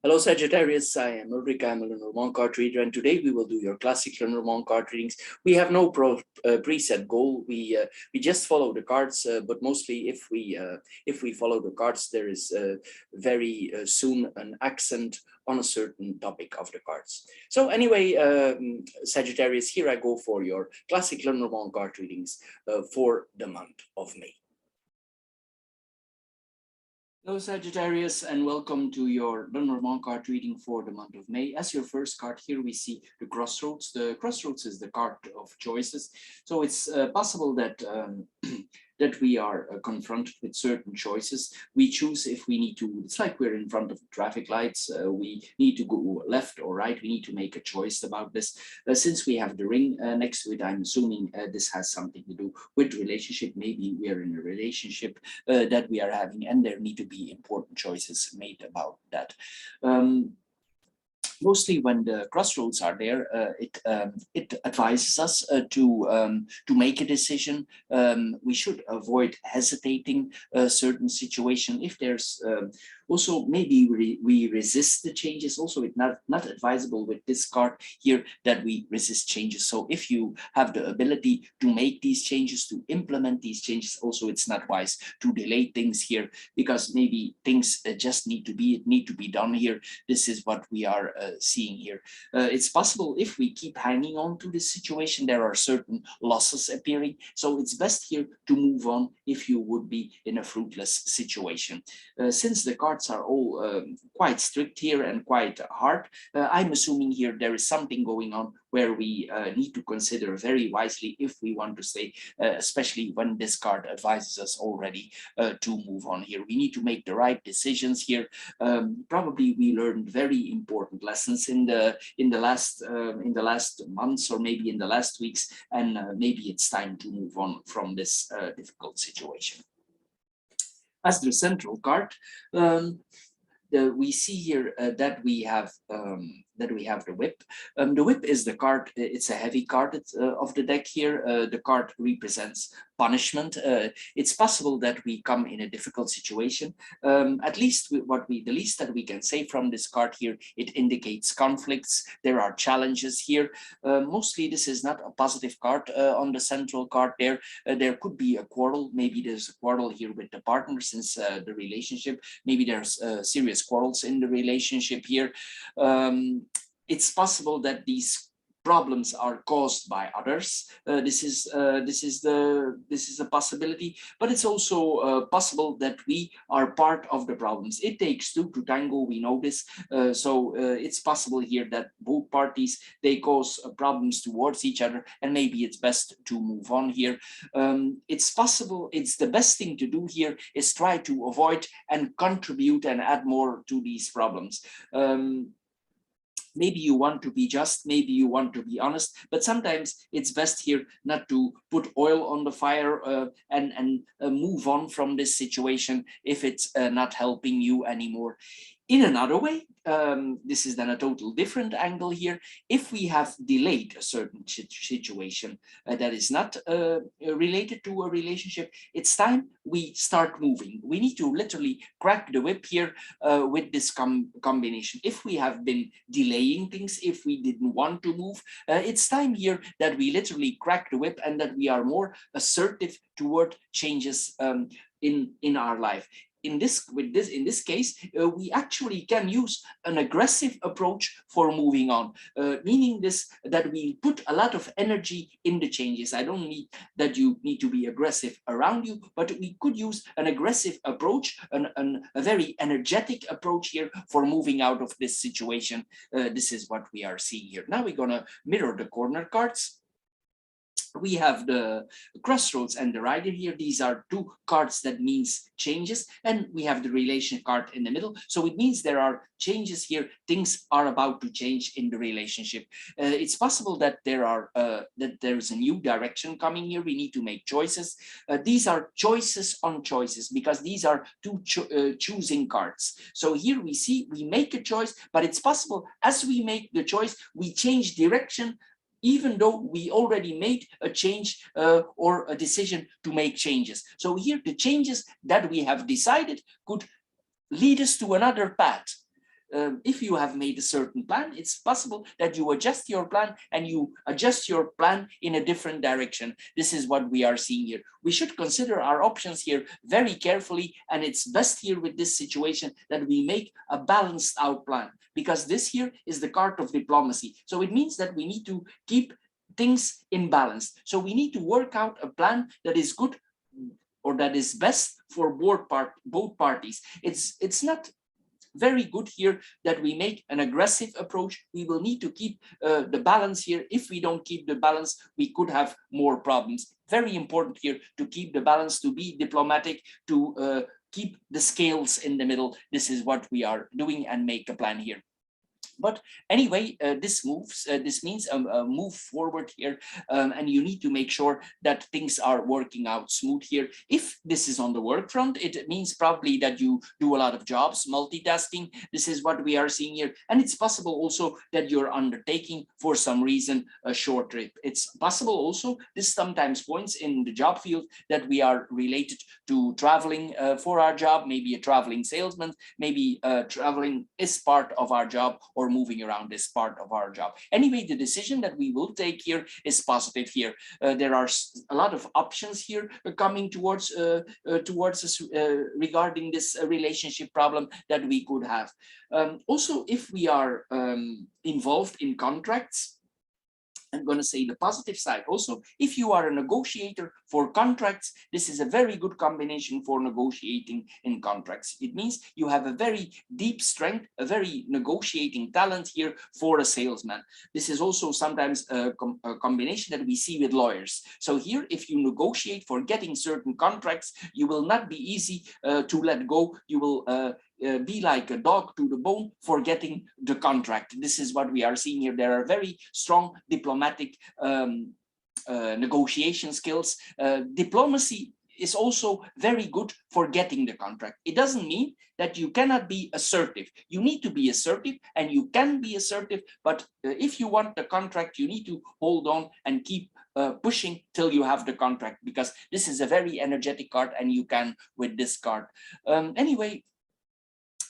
Hello Sagittarius, I am Ulrich, I'm a Lenormand card reader, and today we will do your classic Lenormand card readings. We have no preset goal. We just follow the cards, but mostly if we follow the cards, there is very soon an accent on a certain topic of the cards. So anyway, Sagittarius, here I go for your classic Lenormand card readings for the month of May. Hello Sagittarius, and welcome to your Lenormand card reading for the month of May. As your first card here, we see the Crossroads. The Crossroads is the card of choices. So it's possible that that we are confronted with certain choices. We choose if we need to, it's like we're in front of traffic lights. We need to go left or right. We need to make a choice about this. Since we have the ring next to it, I'm assuming this has something to do with relationship. Maybe we are in a relationship that we are having, and there need to be important choices made about that. Mostly when the crossroads are there, it advises us to make a decision. We should avoid hesitating a certain situation. If there's also maybe we resist the changes. Also, it's not advisable with this card here that we resist changes. So if you have the ability to make these changes, to implement these changes, also it's not wise to delay things here, because maybe things just need to be done here. This is what we are seeing here. It's possible if we keep hanging on to this situation, there are certain losses appearing. So it's best here to move on if you would be in a fruitless situation. Since the cards are all quite strict here and quite hard, I'm assuming here there is something going on where we need to consider very wisely if we want to stay, especially when this card advises us already to move on here. We need to make the right decisions here. Probably we learned very important lessons in the last months, or maybe in the last weeks, and maybe it's time to move on from this difficult situation. As the central card, we see here that we have the whip. The whip is the card. It's a heavy card of the deck here. The card represents punishment. It's possible that we come in a difficult situation. At least the least that we can say from this card here, it indicates conflicts. There are challenges here. Mostly this is not a positive card on the central card there. There could be a quarrel. Maybe there's a quarrel here with the partner, since the relationship. Maybe there's serious quarrels in the relationship here. It's possible that these problems are caused by others. This is a possibility, but it's also possible that we are part of the problems. It takes two to tango, we know this. So it's possible here that both parties, they cause problems towards each other, and maybe it's best to move on here. It's possible, it's the best thing to do here is try to avoid and contribute and add more to these problems. Maybe you want to be just, maybe you want to be honest, but sometimes it's best here not to put oil on the fire and move on from this situation if it's not helping you anymore. In another way, this is then a total different angle here. If we have delayed a certain situation that is not related to a relationship, it's time we start moving. We need to literally crack the whip here with this combination. If we have been delaying things, if we didn't want to move, it's time here that we literally crack the whip and that we are more assertive toward changes in our life. In this case, we actually can use an aggressive approach for moving on, meaning this that we put a lot of energy in the changes. I don't mean that you need to be aggressive around you, but we could use an aggressive approach, a very energetic approach here for moving out of this situation. This is what we are seeing here. Now we're gonna mirror the corner cards. We have the crossroads and the rider here. These are two cards that means changes, and we have the relation card in the middle. So it means there are changes here. Things are about to change in the relationship. It's possible that there's a new direction coming here. We need to make choices. These are choices on choices, because these are two choosing cards. So here we see we make a choice, but it's possible as we make the choice, we change direction, even though we already made a change or a decision to make changes. So here the changes that we have decided could lead us to another path. if you have made a certain plan, it's possible that you adjust your plan and you adjust your plan in a different direction. This is what we are seeing here. We should consider our options here very carefully, and it's best here with this situation that we make a balanced out plan, because this here is the card of diplomacy. So it means that we need to keep things in balance. So we need to work out a plan that is good or that is best for both parties. It's not very good here that we make an aggressive approach. We will need to keep the balance here. If we don't keep the balance, we could have more problems. Very important here to keep the balance, to be diplomatic, to keep the scales in the middle. This is what we are doing, and make a plan here. But anyway, this means a move forward here, and you need to make sure that things are working out smooth here. If this is on the work front, it means probably that you do a lot of jobs, multitasking. This is what we are seeing here. And it's possible also that you're undertaking for some reason a short trip. It's possible also, this sometimes points in the job field, that we are related to traveling for our job, maybe a traveling salesman, maybe traveling is part of our job, or moving around is part of our job. Anyway, the decision that we will take here is positive here. There are a lot of options here coming towards us regarding this relationship problem that we could have. Also, if we are involved in contracts, I'm going to say the positive side. Also, if you are a negotiator for contracts, this is a very good combination for negotiating in contracts. It means you have a very deep strength, a very negotiating talent here for a salesman. This is also sometimes a combination that we see with lawyers. So here, if you negotiate for getting certain contracts, you will not be easy to let go. You will be like a dog to the bone for getting the contract. This is what we are seeing here. There are very strong diplomatic negotiation skills. Diplomacy is also very good for getting the contract. It doesn't mean that you cannot be assertive. You need to be assertive, and you can be assertive, but if you want the contract, you need to hold on and keep pushing till you have the contract, because this is a very energetic card, and you can with this card. Anyway,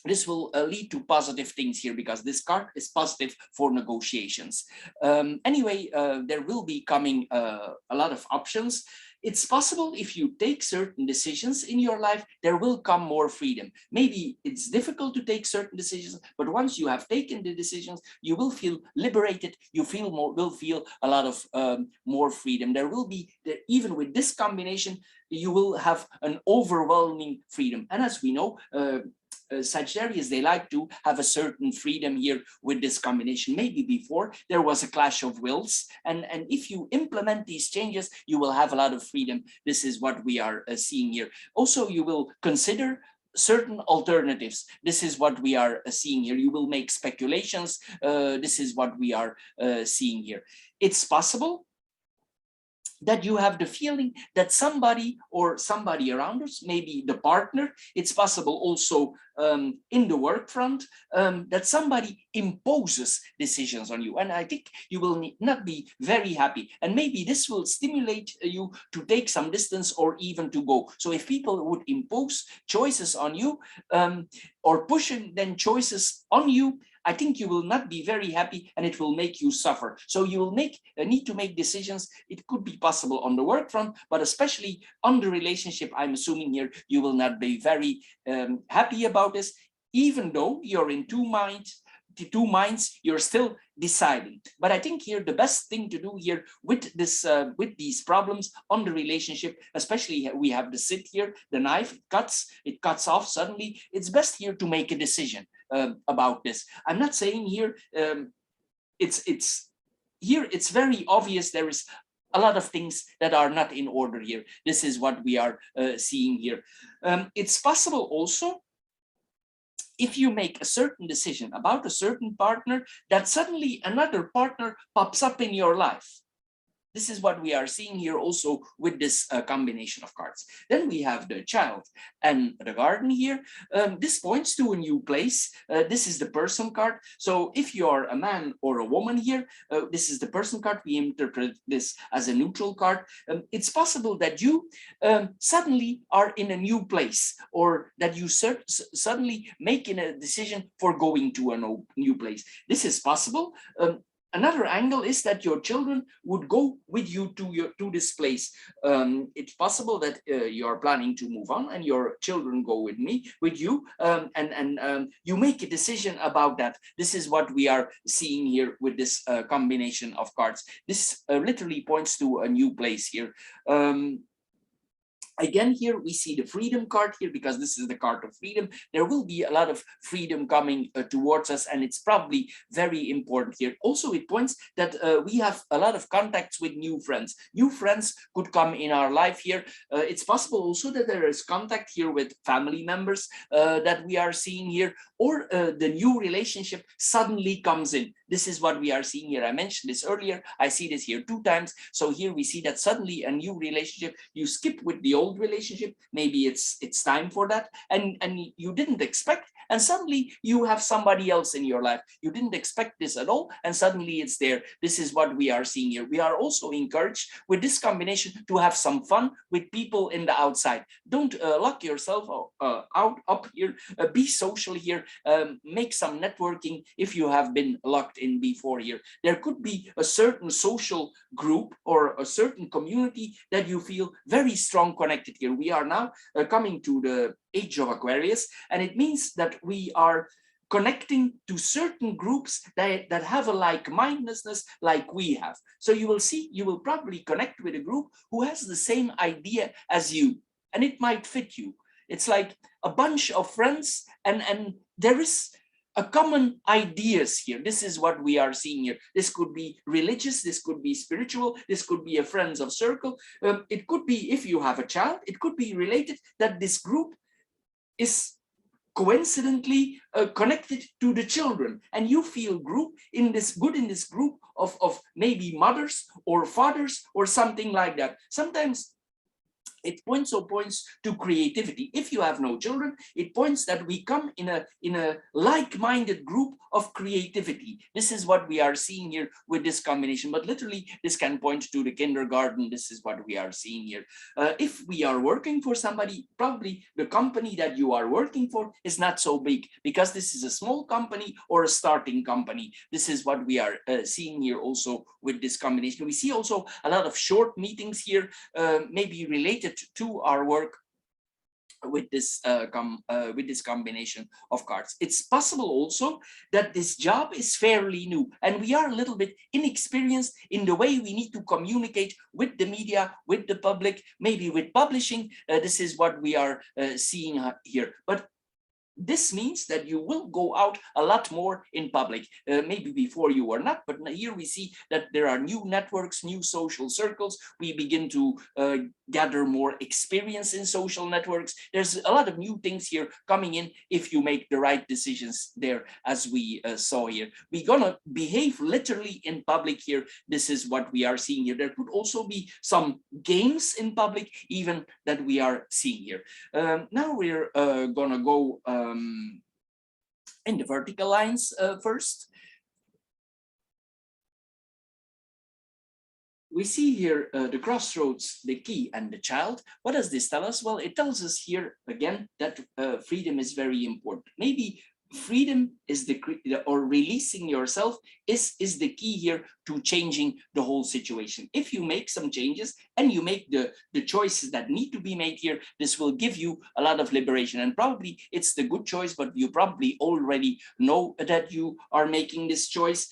this will lead to positive things here, because this card is positive for negotiations. Anyway, there will be coming a lot of options. It's possible if you take certain decisions in your life, there will come more freedom. Maybe it's difficult to take certain decisions, but once you have taken the decisions, you will feel liberated. You will feel a lot of more freedom. There will be, even with this combination, you will have an overwhelming freedom. And as we know, Sagittarius, they like to have a certain freedom here with this combination. Maybe before there was a clash of wills, and if you implement these changes, you will have a lot of freedom. This is what we are seeing here. Also, you will consider certain alternatives. This is what we are seeing here. You will make speculations. This is what we are seeing here. It's possible that you have the feeling that somebody or somebody around us, maybe the partner, it's possible also in the work front, that somebody imposes decisions on you. And I think you will not be very happy. And maybe this will stimulate you to take some distance or even to go. So if people would impose choices on you or pushing then choices on you, I think you will not be very happy, and it will make you suffer. So you will need to make decisions. It could be possible on the work front, but especially on the relationship, I'm assuming here, you will not be very happy about this, even though you're in two minds, you're still deciding. But I think here the best thing to do here with this with these problems on the relationship, especially we have the sit here, the knife it cuts off suddenly. It's best here to make a decision about this. I'm not saying here it's very obvious there is a lot of things that are not in order here. This is what we are seeing here. It's possible also, if you make a certain decision about a certain partner, that suddenly another partner pops up in your life. This is what we are seeing here also with this combination of cards. Then we have the child and the garden here. This points to a new place. This is the person card. So if you're a man or a woman here, this is the person card. We interpret this as a neutral card. It's possible that you suddenly are in a new place, or that you suddenly making a decision for going to a new place. This is possible. Another angle is that your children would go with you to this place. It's possible that you are planning to move on and your children go with you, and you make a decision about that. This is what we are seeing here with this combination of cards. This literally points to a new place here. Again, here we see the freedom card here, because this is the card of freedom. There will be a lot of freedom coming towards us, and it's probably very important here. Also, it points that we have a lot of contacts with new friends. New friends could come in our life here. It's possible also that there is contact here with family members that we are seeing here, or the new relationship suddenly comes in. This is what we are seeing here. I mentioned this earlier. I see this here 2 times. So here we see that suddenly a new relationship, you skip with the old relationship. Maybe it's time for that, and you didn't expect, and suddenly you have somebody else in your life. You didn't expect this at all, and suddenly it's there. This is what we are seeing here. We are also encouraged with this combination to have some fun with people in the outside. Don't lock yourself up here. Be social here. Make some networking if you have been locked in before here. There could be a certain social group or a certain community that you feel very strong connected here. We are now coming to the age of Aquarius, and it means that we are connecting to certain groups that have a like-mindedness like we have. So you will see, you will probably connect with a group who has the same idea as you, and it might fit you. It's like a bunch of friends, and there is a common ideas here. This is what we are seeing here. This could be religious, this could be spiritual, this could be a friends of circle. It could be, if you have a child, it could be related that this group is coincidentally connected to the children, and you feel good in this group of maybe mothers or fathers or something like that. Sometimes it points to creativity. If you have no children, it points that we come in a like-minded group of creativity. This is what we are seeing here with this combination, but literally this can point to the kindergarten. This is what we are seeing here. If we are working for somebody, probably the company that you are working for is not so big, because this is a small company or a starting company. This is what we are seeing here also with this combination. We see also a lot of short meetings here, maybe related to our work with this combination of cards. It's possible also that this job is fairly new, and we are a little bit inexperienced in the way we need to communicate with the media, with the public, maybe with publishing. This is what we are seeing here. But this means that you will go out a lot more in public. Maybe before you were not, but here we see that there are new networks, new social circles. We begin to gather more experience in social networks. There's a lot of new things here coming in if you make the right decisions there, as we saw here. We're gonna behave literally in public here. This is what we are seeing here. There could also be some games in public even that we are seeing here. Now we're gonna go in the vertical lines first. We see here the crossroads, the key, and the child. What does this tell us? Well, it tells us here again that freedom is very important. Maybe freedom is or releasing yourself is the key here to changing the whole situation. If you make some changes and you make the choices that need to be made here, this will give you a lot of liberation, and probably it's the good choice, but you probably already know that you are making this choice.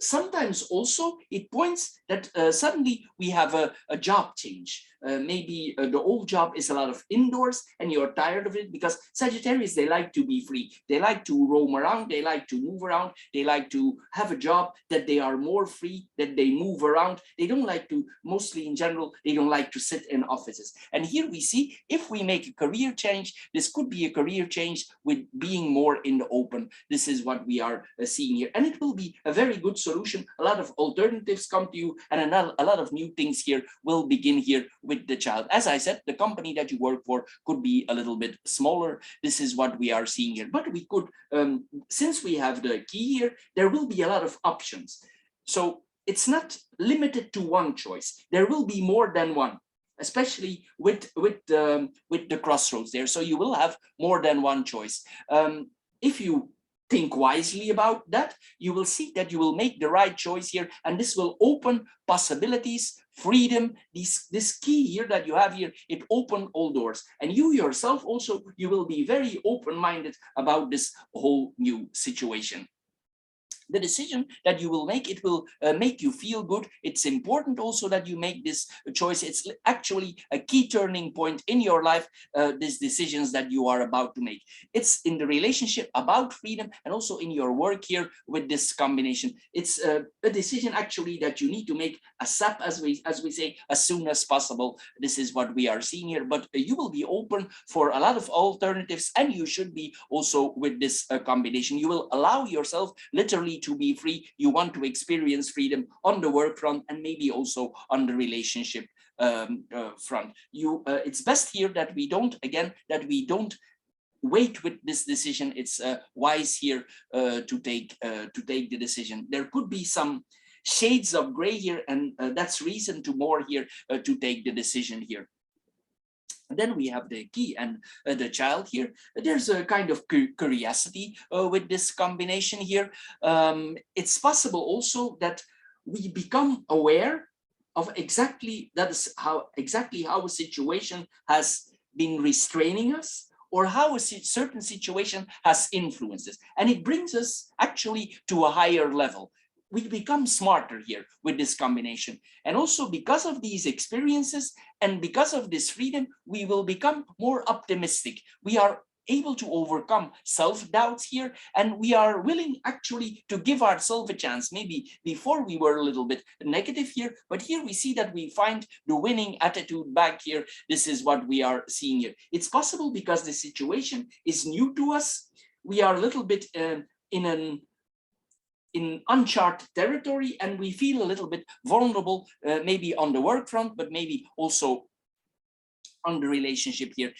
Sometimes also it points that suddenly we have a job change. Maybe the old job is a lot of indoors and you're tired of it, because Sagittarius, they like to be free. They like to roam around, they like to move around, they like to have a job that they are more more free, that they move around. They don't like to, mostly in general, they don't like to sit in offices. And here we see, if we make a career change, this could be a career change with being more in the open. This is what we are seeing here. And it will be a very good solution. A lot of alternatives come to you, and a lot of new things here will begin here with the child. As I said, the company that you work for could be a little bit smaller. This is what we are seeing here. But we could, since we have the key here, there will be a lot of options. So it's not limited to one choice. There will be more than one, especially with the crossroads there. So you will have more than one choice. If you think wisely about that, you will see that you will make the right choice here, and this will open possibilities, freedom. This key here that you have here, it opened all doors, and you yourself also, you will be very open-minded about this whole new situation. The decision that you will make, it will make you feel good. It's important also that you make this choice. It's actually a key turning point in your life, these decisions that you are about to make. It's in the relationship about freedom, and also in your work here with this combination. It's a decision actually that you need to make ASAP, as we say, as soon as possible. This is what we are seeing here, but you will be open for a lot of alternatives, and you should be also with this combination. You will allow yourself literally to be free. You want to experience freedom on the work front, and maybe also on the relationship front. It's best here that we don't wait with this decision. It's wise here to take the decision. There could be some shades of gray here, and that's reason to more here to take the decision here. Then we have the key and the child here. There's a kind of curiosity with this combination here. It's possible also that we become aware of exactly how a situation has been restraining us, or how a certain situation has influenced us, and it brings us actually to a higher level. We become smarter here with this combination. And also because of these experiences and because of this freedom, we will become more optimistic. We are able to overcome self-doubts here, and we are willing actually to give ourselves a chance. Maybe before we were a little bit negative here, but here we see that we find the winning attitude back here. This is what we are seeing here. It's possible because the situation is new to us. We are a little bit in uncharted territory, and we feel a little bit vulnerable, maybe on the work front, but maybe also on the relationship here.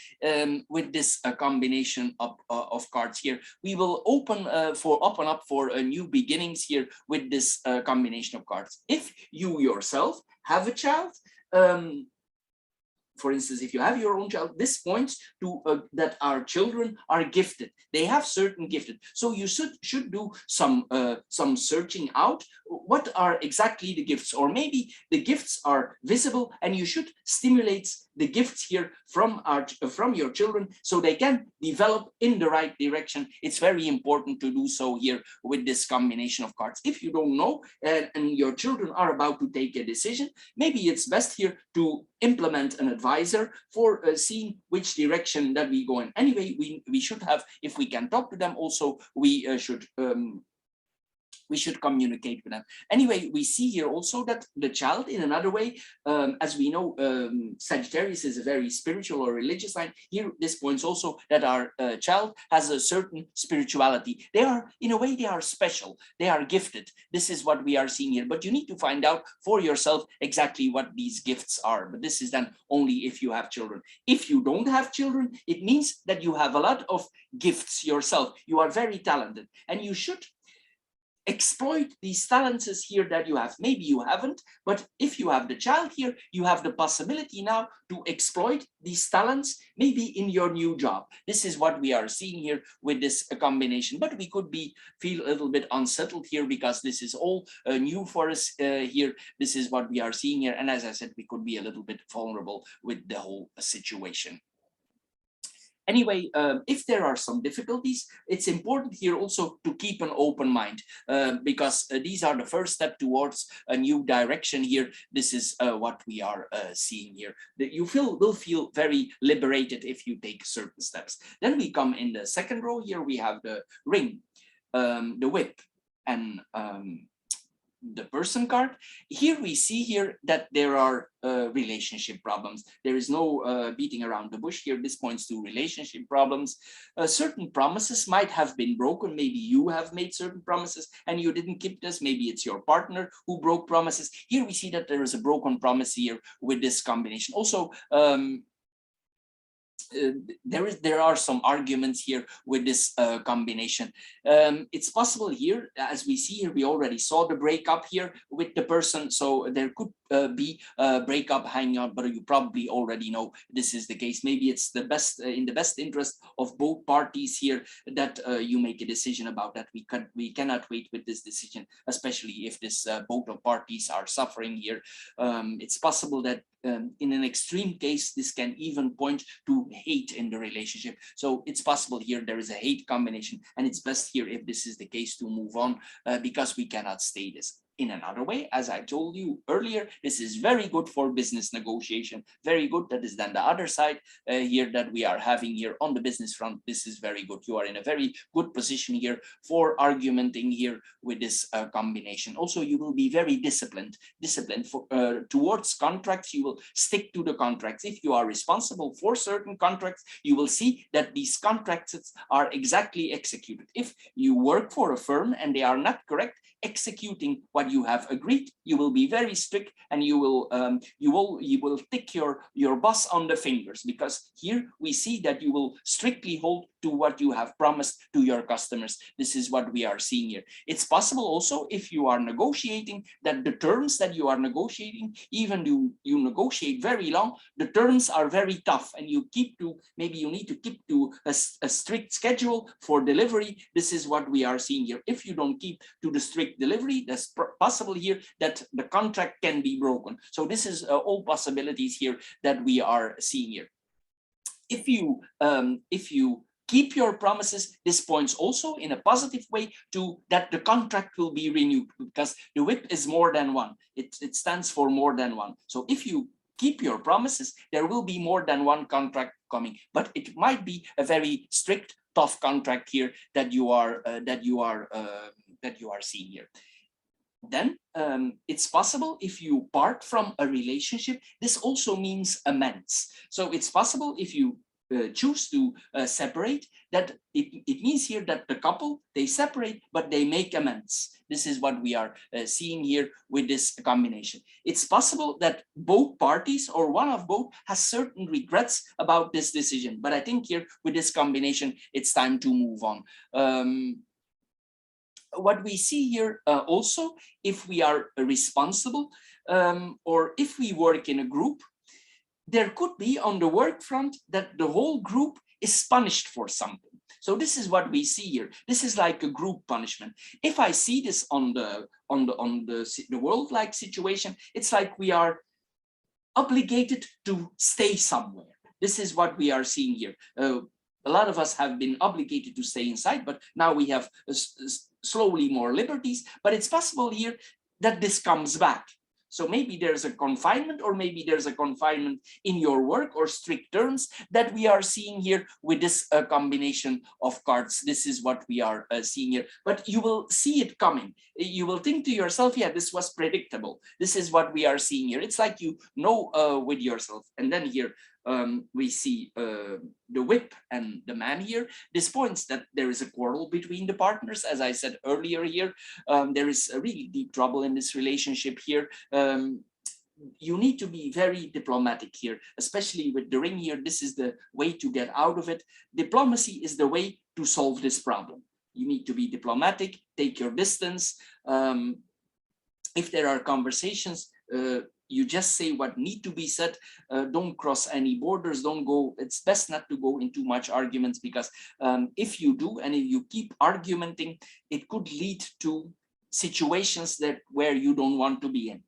With this combination of cards here, we will open up for new beginnings here with this combination of cards. If you yourself have a child, for instance, if you have your own child, this points to that our children are gifted. They have certain gifted. So you should do some searching out. What are exactly the gifts? Or maybe the gifts are visible, and you should stimulate the gifts here from your children so they can develop in the right direction. It's very important to do so here with this combination of cards. If you don't know and your children are about to take a decision, maybe it's best here to implement an advisor for seeing which direction that we go in. Anyway, we should have, if we can talk to them also, we should communicate with them. Anyway, we see here also that the child, in another way, as we know, Sagittarius is a very spiritual or religious sign. Here, this points also that our child has a certain spirituality. They are, in a way, they are special. They are gifted. This is what we are seeing here. But you need to find out for yourself exactly what these gifts are. But this is then only if you have children. If you don't have children, it means that you have a lot of gifts yourself. You are very talented, and you should exploit these talents here that you have. Maybe you haven't, but if you have the child here, you have the possibility now to exploit these talents, maybe in your new job. This is what we are seeing here with this combination. But we could feel a little bit unsettled here because this is all new for us here. This is what we are seeing here. And as I said, we could be a little bit vulnerable with the whole situation. Anyway, if there are some difficulties, it's important here also to keep an open mind, because these are the first step towards a new direction here. This is what we are seeing here. You will feel very liberated if you take certain steps. Then we come in the second row here. We have the ring, the whip, and the person card. Here we see here that there are relationship problems. There is no beating around the bush here. This points to relationship problems. Certain promises might have been broken. Maybe you have made certain promises and you didn't keep this. Maybe it's your partner who broke promises. Here we see that there is a broken promise here with this combination. Also, there are some arguments here with this combination. It's possible here, as we see here, we already saw the breakup here with the person, so there could be a breakup hanging out, but you probably already know this is the case. Maybe it's the best in the best interest of both parties here that you make a decision about that. We cannot wait with this decision, especially if this both of parties are suffering here. It's possible that in an extreme case, this can even point to hate in the relationship. So it's possible here there is a hate combination, and it's best here if this is the case to move on because we cannot stay this. In another way, as I told you earlier, this is very good for business negotiation. Very good. That is then the other side here that we are having here on the business front. This is very good. You are in a very good position here for argumenting here with this combination. Also, you will be very disciplined for towards contracts. You will stick to the contracts. If you are responsible for certain contracts, you will see that these contracts are exactly executed. If you work for a firm and they are not correct executing what you have agreed, you will be very strict, and you will tick your boss on the fingers, because here we see that you will strictly hold to what you have promised to your customers. This is what we are seeing here. It's possible also, if you are negotiating, that the terms that you are negotiating, even you negotiate very long, the terms are very tough, and you keep to, maybe you need to keep to a strict schedule for delivery. This is what we are seeing here. If you don't keep to the strict delivery, that's possible here that the contract can be broken. So this is all possibilities here that we are seeing here. If you keep your promises, this points also in a positive way to that the contract will be renewed, because the whip is more than one. It stands for more than one. So if you keep your promises, there will be more than one contract coming, but it might be a very strict, tough contract here that you are seeing here. Then it's possible if you part from a relationship, this also means amends. So it's possible if you choose to separate, that it means here that the couple, they separate, but they make amends. This is what we are seeing here with this combination. It's possible that both parties or one of both has certain regrets about this decision, but I think here with this combination, it's time to move on. What we see here also, if we are responsible or if we work in a group, there could be on the work front that the whole group is punished for something. So this is what we see here. This is like a group punishment. If I see this on the world-like situation, it's like we are obligated to stay somewhere. This is what we are seeing here. A lot of us have been obligated to stay inside, but now we have slowly more liberties. But it's possible here that this comes back. So maybe there's a confinement, or maybe there's a confinement in your work, or strict terms that we are seeing here with this combination of cards. This is what we are seeing here, but you will see it coming. You will think to yourself, yeah, this was predictable. This is what we are seeing here. It's like you know with yourself. And then here we see the whip and the man here. This points that there is a quarrel between the partners. As I said earlier here, there is a really deep trouble in this relationship here. You need to be very diplomatic here, especially with the ring here. This is the way to get out of it. Diplomacy is the way to solve this problem. You need to be diplomatic, take your distance. If there are conversations, you just say what need to be said. Don't cross any borders. Don't go. It's best not to go into much arguments, because if you do, and if you keep argumenting, it could lead to situations where you don't want to be in,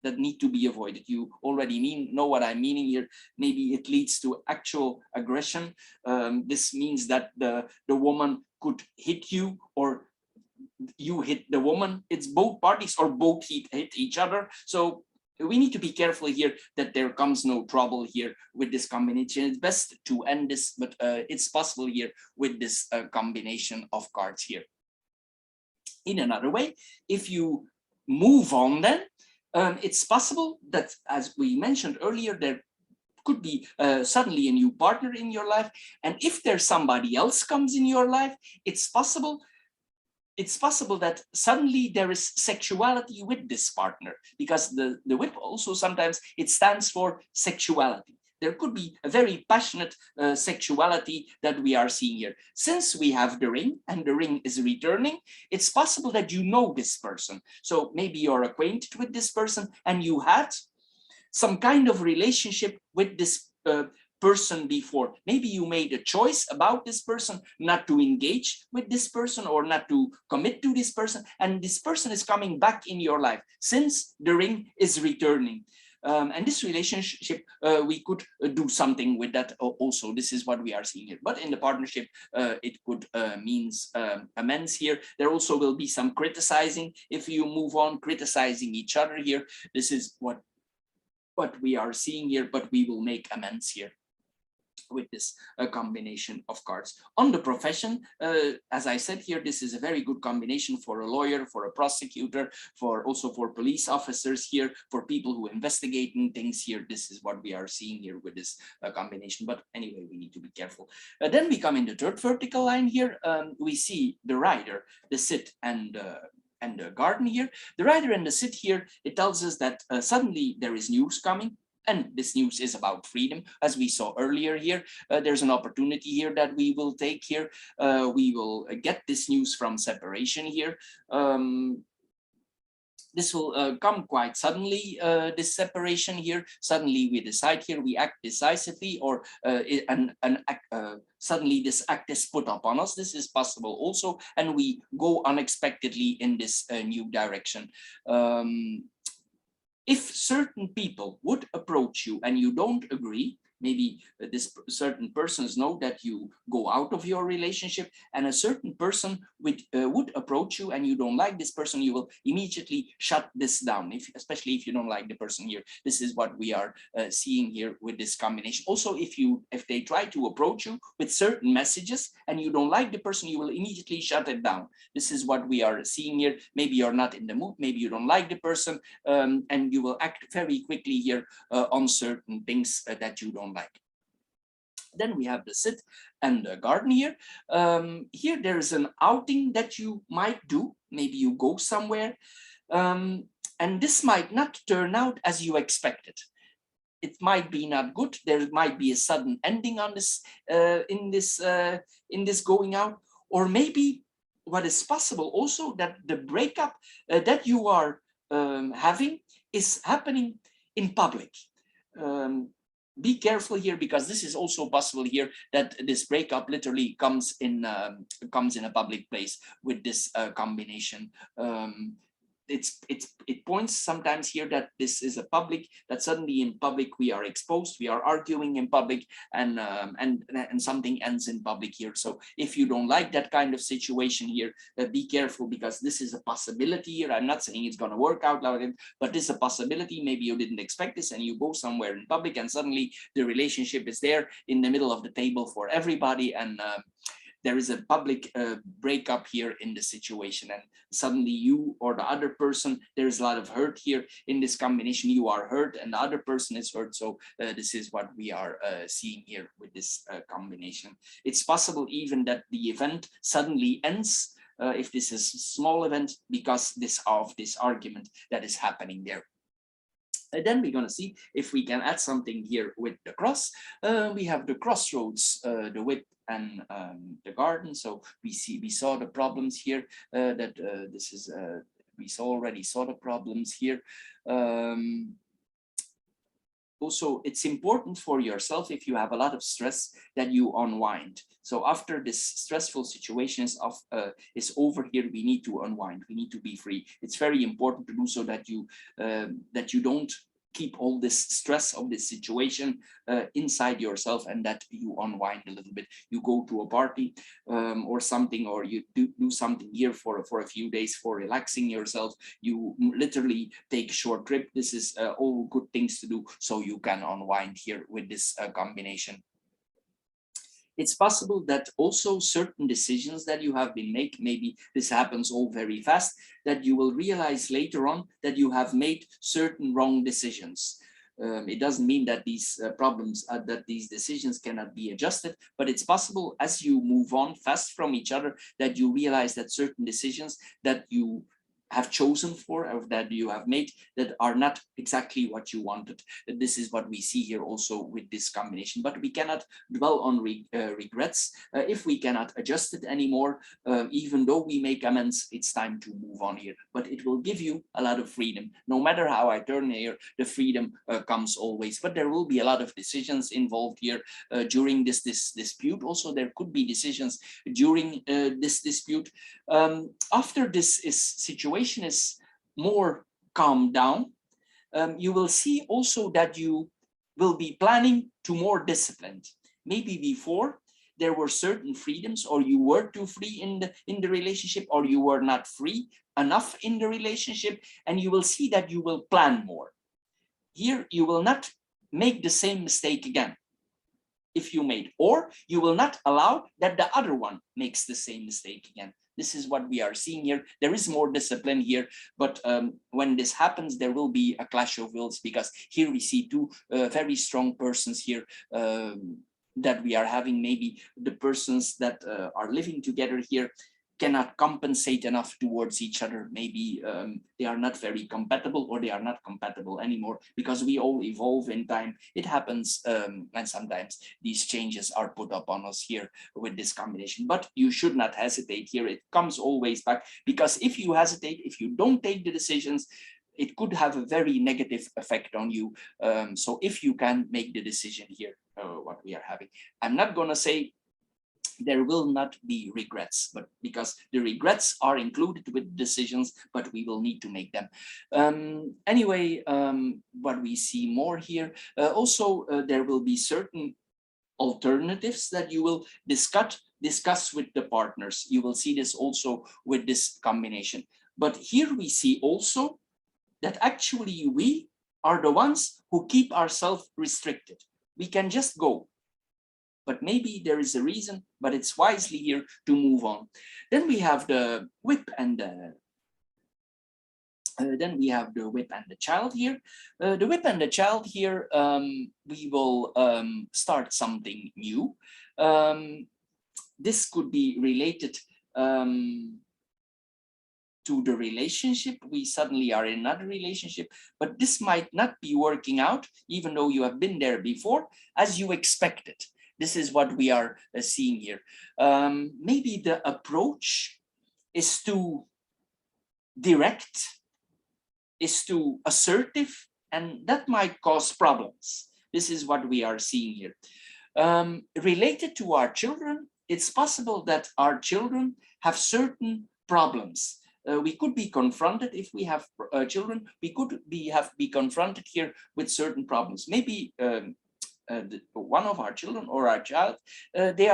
that need to be avoided. You already know what I'm meaning here. Maybe it leads to actual aggression. This means that the woman could hit you, or you hit the woman. It's both parties, or both hit each other. So we need to be careful here that there comes no trouble here with this combination. It's best to end this, but it's possible here with this combination of cards here. In another way, if you move on, then it's possible that, as we mentioned earlier, there could be suddenly a new partner in your life. And if there's somebody else comes in your life, it's possible that suddenly there is sexuality with this partner, because the whip also sometimes it stands for sexuality. There could be a very passionate sexuality that we are seeing here. Since we have the ring and the ring is returning, it's possible that you know this person. So maybe you're acquainted with this person and you had some kind of relationship with this person before. Maybe you made a choice about this person not to engage with this person or not to commit to this person, and this person is coming back in your life since the ring is returning. And this relationship, we could do something with that also. This is what we are seeing here. But in the partnership, it could means amends here. There also will be some criticizing if you move on, criticizing each other here. This is what we are seeing here, but we will make amends here with this combination of cards. On the profession, as I said here, this is a very good combination for a lawyer, for a prosecutor, also for police officers here, for people who investigating things here. This is what we are seeing here with this combination. But anyway, we need to be careful. Then we come in the third vertical line here. We see the rider, the sit, and the garden here. The rider and the sit here, it tells us that suddenly there is news coming. And this news is about freedom, as we saw earlier here. There's an opportunity here that we will take here. We will get this news from separation here. This will come quite suddenly, this separation here. Suddenly we decide here, we act decisively, or suddenly this act is put upon us. This is possible also, and we go unexpectedly in this new direction. If certain people would approach you and you don't agree, maybe this certain persons know that you go out of your relationship, and a certain person would approach you and you don't like this person, you will immediately shut this down, especially if you don't like the person here. This is what we are seeing here with this combination. Also, if they try to approach you with certain messages and you don't like the person, you will immediately shut it down. This is what we are seeing here. Maybe you're not in the mood, maybe you don't like the person, and you will act very quickly here on certain things that you don't like. Then we have the sit and the garden here. Here there is an outing that you might do. Maybe you go somewhere, and this might not turn out as you expected. It might be not good. There might be a sudden ending on this in this going out, or maybe what is possible also that the breakup that you are having is happening in public. Be careful here, because this is also possible here that this breakup literally comes in a public place with this combination. It points sometimes here that this is a public, that suddenly in public we are exposed, we are arguing in public, and something ends in public here. So if you don't like that kind of situation here, be careful, because this is a possibility here. I'm not saying it's going to work out like it, but this is a possibility. Maybe you didn't expect this and you go somewhere in public and suddenly the relationship is there in the middle of the table for everybody, and there is a public breakup here in the situation, and suddenly you or the other person, there is a lot of hurt here in this combination. You are hurt and the other person is hurt. So this is what we are seeing here with this combination. It's possible even that the event suddenly ends, if this is a small event, because of this argument that is happening there. And then we're going to see if we can add something here with the cross. We have the crossroads, the whip, and the garden. So we saw the problems here. We already saw the problems here. Also, it's important for yourself, if you have a lot of stress, that you unwind. So after this stressful situation is over here, we need to unwind. We need to be free. It's very important to do so that you don't keep all this stress of this situation inside yourself, and that you unwind a little bit. You go to a party or something, or you do something here for a few days for relaxing yourself. You literally take a short trip. This is all good things to do, so you can unwind here with this combination. It's possible that also certain decisions that you have been made, maybe this happens all very fast, that you will realize later on that you have made certain wrong decisions. It doesn't mean that these problems, that these decisions cannot be adjusted, but it's possible as you move on fast from each other that you realize that certain decisions that you have chosen for, or that you have made, that are not exactly what you wanted. This is what we see here also with this combination, but we cannot dwell on regrets. If we cannot adjust it anymore, even though we make amends, it's time to move on here. But it will give you a lot of freedom. No matter how I turn here, the freedom comes always, but there will be a lot of decisions involved here during this dispute. Also, there could be decisions during this dispute. After this situation is more calmed down, you will see also that you will be planning to more disciplined. Maybe before there were certain freedoms, or you were too free in the relationship, or you were not free enough in the relationship, and you will see that you will plan more. Here you will not make the same mistake again if you made, or you will not allow that the other one makes the same mistake again. This is what we are seeing here. There is more discipline here, but when this happens, there will be a clash of wills, because here we see two very strong persons here that we are having. Maybe the persons that are living together here cannot compensate enough towards each other. Maybe they are not very compatible, or they are not compatible anymore, because we all evolve in time. It happens, and sometimes these changes are put up on us here with this combination. But you should not hesitate here. It comes always back, because if you hesitate, if you don't take the decisions, it could have a very negative effect on you. So if you can make the decision here, what we are having, I'm not going to say there will not be regrets, but because the regrets are included with decisions, but we will need to make them. Anyway, what we see more here, also there will be certain alternatives that you will discuss with the partners. You will see this also with this combination. But here we see also that actually we are the ones who keep ourselves restricted. We can just go, but maybe there is a reason, but it's wisely here to move on. Then we have the whip and the child here. The whip and the child here, we will start something new. This could be related to the relationship. We suddenly are in another relationship, but this might not be working out, even though you have been there before, as you expected. This is what we are seeing here. Maybe the approach is too direct, is too assertive, and that might cause problems. This is what we are seeing here. Related to our children, it's possible that our children have certain problems. We could be confronted, if we have children, we could be confronted here with certain problems. Maybe one of our children or our child, they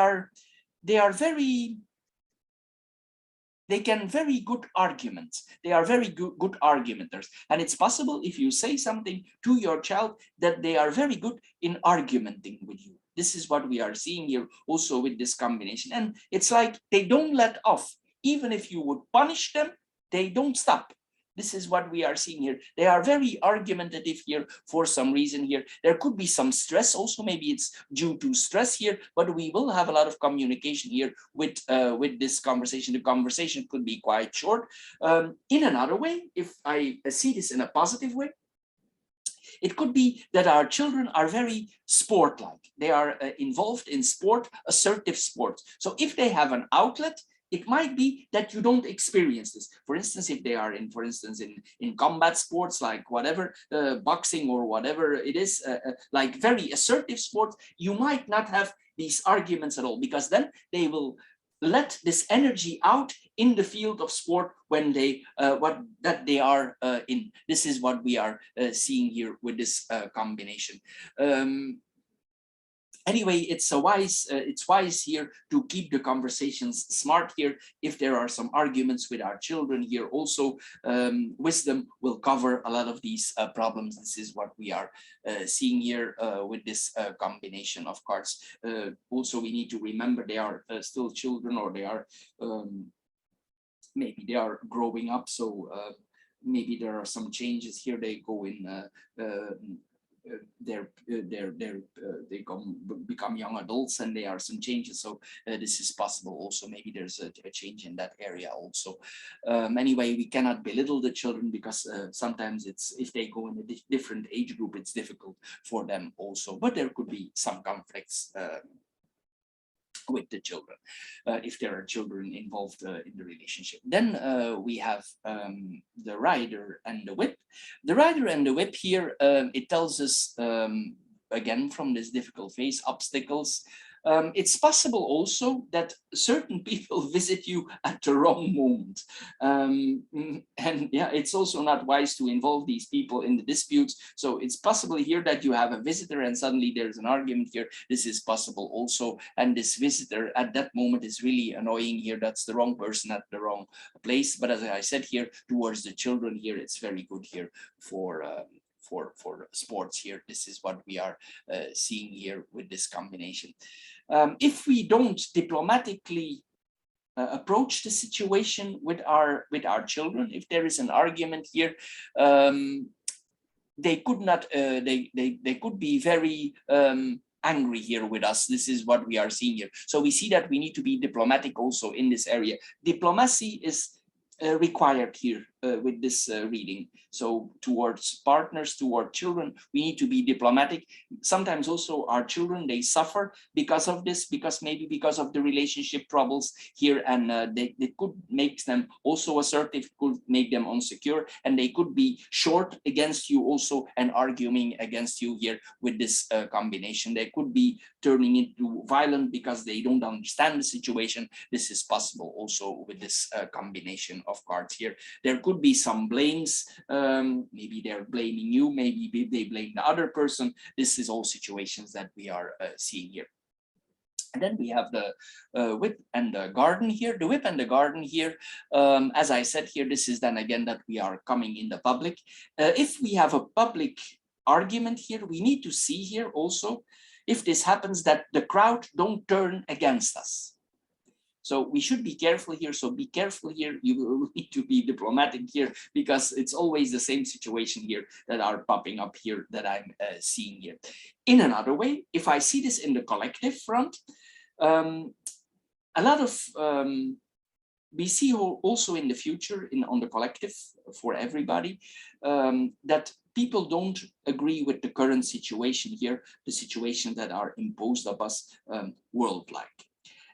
can very good arguments. They are very good argumenters. And it's possible if you say something to your child that they are very good in argumenting with you. This is what we are seeing here also with this combination. And it's like they don't let off. Even if you would punish them, they don't stop. This is what we are seeing here. They are very argumentative here for some reason here. There could be some stress also. Maybe it's due to stress here, but we will have a lot of communication here with this conversation. The conversation could be quite short. In another way, if I see this in a positive way, it could be that our children are very sport-like. They are involved in sport, assertive sports. So if they have an outlet, it might be that you don't experience this. For instance, if they are in combat sports, like whatever, boxing or whatever it is, like very assertive sports, you might not have these arguments at all, because then they will let this energy out in the field of sport when they they are in. This is what we are seeing here with this combination. Anyway, it's wise here to keep the conversations smart here. If there are some arguments with our children here, also wisdom will cover a lot of these problems. This is what we are seeing here with this combination of cards. Also, we need to remember they are still children, or they are maybe they are growing up. So maybe there are some changes here. They go in. They become young adults, and there are some changes, so this is possible also. Maybe there's a change in that area also. Anyway, we cannot belittle the children, because sometimes it's, if they go in a different age group, it's difficult for them also, but there could be some conflicts with the children, if there are children involved in the relationship. Then we have the rider and the whip. The rider and the whip here, it tells us, again, from this difficult phase, obstacles. It's possible also that certain people visit you at the wrong moment. And yeah, it's also not wise to involve these people in the disputes. So it's possible here that you have a visitor and suddenly there's an argument here. This is possible also. And this visitor at that moment is really annoying here. That's the wrong person at the wrong place. But as I said here, towards the children here, it's very good here for sports here. This is what we are seeing here with this combination. If we don't diplomatically approach the situation with our children, if there is an argument here, they could not, they could be very angry here with us. This is what we are seeing here. So we see that we need to be diplomatic also in this area. Diplomacy is required here with this reading. So towards partners, toward children, we need to be diplomatic. Sometimes also our children, they suffer because of this, because of the relationship troubles here, and they could make them also assertive, could make them insecure, and they could be short against you also and arguing against you here with this combination. They could be turning into violent because they don't understand the situation. This is possible also with this combination of cards here. There could be some blames. Maybe they're blaming you, maybe they blame the other person. This is all situations that we are seeing here. And then we have the whip and the garden here. The whip and the garden here, as I said here, this is then again that we are coming in the public. If we have a public argument here, we need to see here also, if this happens, that the crowd don't turn against us. So we should be careful here. So be careful here. You will need to be diplomatic here, because it's always the same situation here that are popping up here that I'm seeing here. In another way, if I see this in the collective front, a lot of we see also in the future on the collective for everybody that people don't agree with the current situation here, the situations that are imposed of us worldwide.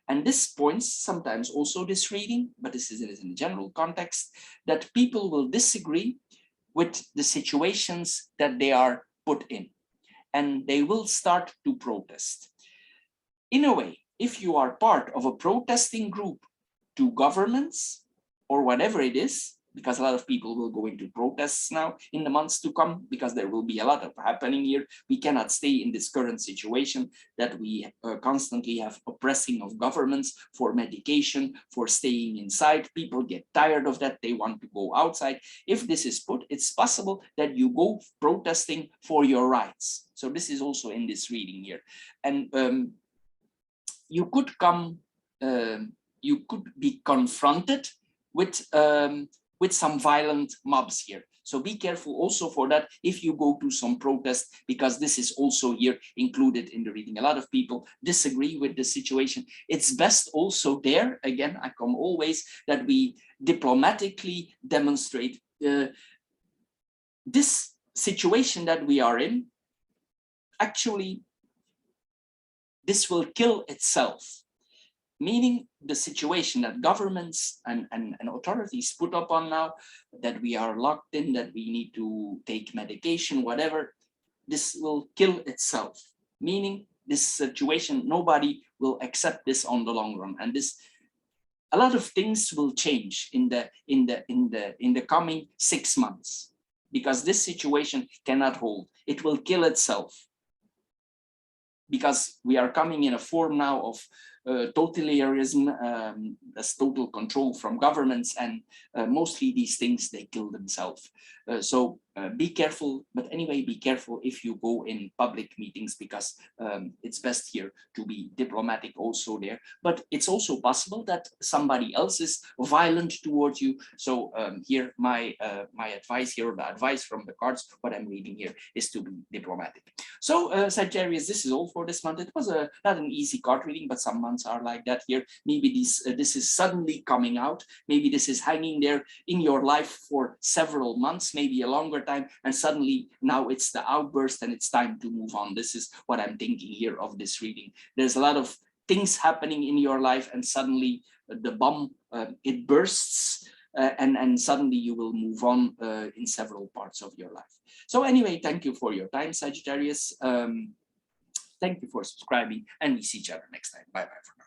And this points sometimes also this reading, but this is in a general context, that people will disagree with the situations that they are put in, and they will start to protest. In a way, if you are part of a protesting group to governments or whatever it is, because a lot of people will go into protests now in the months to come, because there will be a lot of happening here. We cannot stay in this current situation that we constantly have oppressing of governments for medication, for staying inside. People get tired of that. They want to go outside. If this is put, it's possible that you go protesting for your rights. So this is also in this reading here. And you could come, you could be confronted with some violent mobs here. So be careful also for that if you go to some protest, because this is also here included in the reading. A lot of people disagree with the situation. It's best also there, again, I come always, that we diplomatically demonstrate this situation that we are in. Actually, this will kill itself. Meaning the situation that governments and authorities put up on now, that we are locked in, that we need to take medication, whatever, this will kill itself. Meaning this situation, nobody will accept this on the long run. And this, a lot of things will change in the coming 6 months, because this situation cannot hold. It will kill itself. because we are coming in a form now of totalitarianism, that's total control from governments, and mostly these things, they kill themselves. So be careful, but anyway, be careful if you go in public meetings, because it's best here to be diplomatic also there. But it's also possible that somebody else is violent towards you. So here, my advice here, the advice from the cards, what I'm reading here, is to be diplomatic. So Sagittarius, this is all for this month. It was not an easy card reading, but some months are like that here. Maybe this is suddenly coming out. Maybe this is hanging there in your life for several months, maybe a longer time, and suddenly now it's the outburst and it's time to move on. This is what I'm thinking here of this reading. There's a lot of things happening in your life, and suddenly the bomb, it bursts, and suddenly you will move on in several parts of your life. So anyway, thank you for your time, Sagittarius. Thank you for subscribing, and we see each other next time. Bye bye for now.